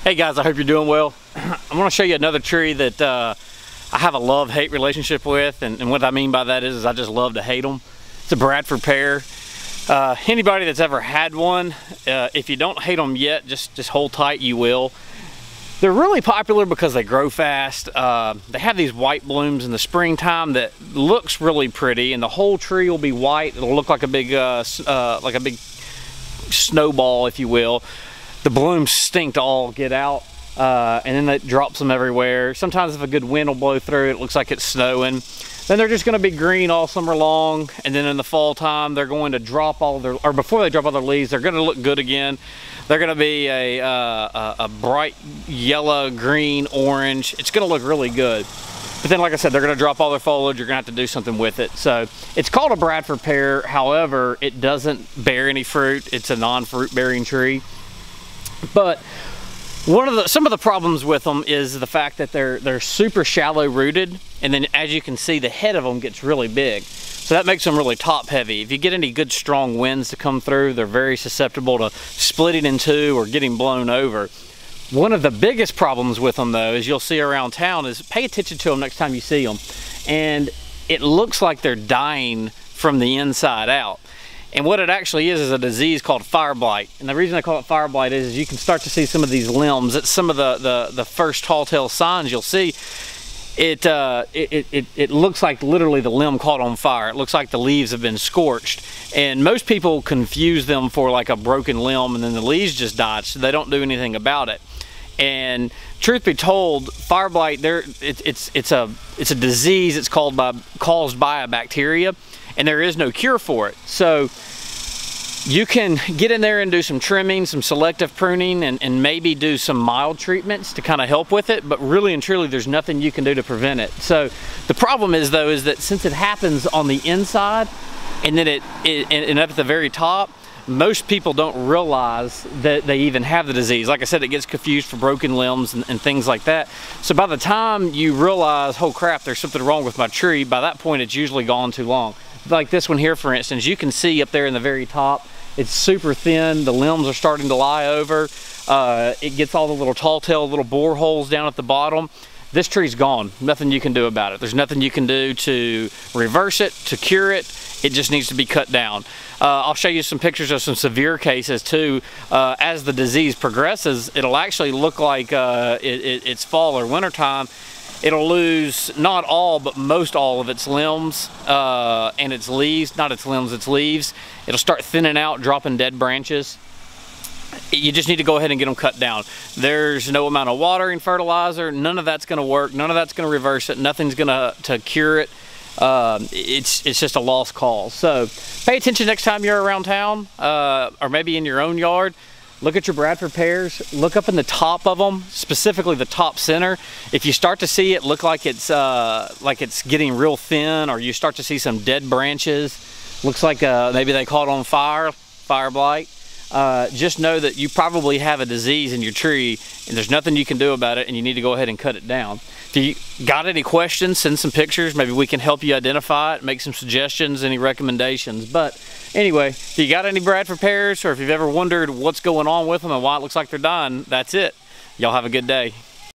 Hey guys, I hope you're doing well. I'm going to show you another tree that I have a love-hate relationship with, and what I mean by that is I just love to hate them. It's a Bradford pear. Anybody that's ever had one, if you don't hate them yet, just hold tight, you will. They're really popular because they grow fast. They have these white blooms in the springtime that looks really pretty, and the whole tree will be white. It'll look like a big snowball, if you will. The blooms stink to all get out, and then it drops them everywhere. Sometimes if a good wind will blow through, it looks like it's snowing. Then they're just going to be green all summer long, and then in the fall time, they're going to drop all their, or before they drop all their leaves, they're going to look good again. They're going to be a bright yellow, green, orange. It's going to look really good. But then, like I said, they're going to drop all their foliage. You're going to have to do something with it. So it's called a Bradford pear. However, it doesn't bear any fruit. It's a non-fruit bearing tree. But some of the problems with them is the fact that they're super shallow rooted, and then as you can see, the head of them gets really big. So that makes them really top heavy. If you get any good strong winds to come through, they're very susceptible to splitting in two or getting blown over. One of the biggest problems with them though, is you'll see around town, is pay attention to them next time you see them. And it looks like they're dying from the inside out. And what it actually is a disease called fire blight. And the reason I call it fire blight is you can start to see some of these limbs. It's some of the first tall tale signs you'll see. It looks like literally the limb caught on fire. It looks like the leaves have been scorched. And most people confuse them for like a broken limb and then the leaves just died, so they don't do anything about it. And truth be told, fire blight, it's a disease. It's caused by a bacteria, and there is no cure for it. So you can get in there and do some trimming, some selective pruning, and maybe do some mild treatments to kind of help with it, but really and truly there's nothing you can do to prevent it. So the problem is though, is that since it happens on the inside and then and up at the very top, most people don't realize that they even have the disease. Like I said, it gets confused for broken limbs and things like that. So by the time you realize, oh crap, there's something wrong with my tree, by that point it's usually gone too long. Like this one here, for instance, you can see up there in the very top, it's super thin, the limbs are starting to lie over. It gets all the little tall tale, little bore holes down at the bottom. This tree's gone, nothing you can do about it. There's nothing you can do to reverse it, to cure it. It just needs to be cut down. I'll show you some pictures of some severe cases too. As the disease progresses, it'll actually look like it's fall or winter time. It'll lose not all, but most all of its limbs and its leaves. Not its limbs, its leaves. It'll start thinning out, dropping dead branches. You just need to go ahead and get them cut down. There's no amount of watering, fertilizer, none of that's gonna work, none of that's gonna reverse it, nothing's gonna cure it. It's just a lost cause. So pay attention next time you're around town, or maybe in your own yard. Look at your Bradford pears, look up in the top of them, specifically the top center. If you start to see it look like it's getting real thin, or you start to see some dead branches, looks like maybe they caught on fire, fire blight, just know that you probably have a disease in your tree and there's nothing you can do about it, and you need to go ahead and cut it down. If you got any questions, send some pictures. Maybe we can help you identify it, make some suggestions, any recommendations. But anyway, if you got any Bradford pears, or if you've ever wondered what's going on with them and why it looks like they're dying, that's it. Y'all have a good day.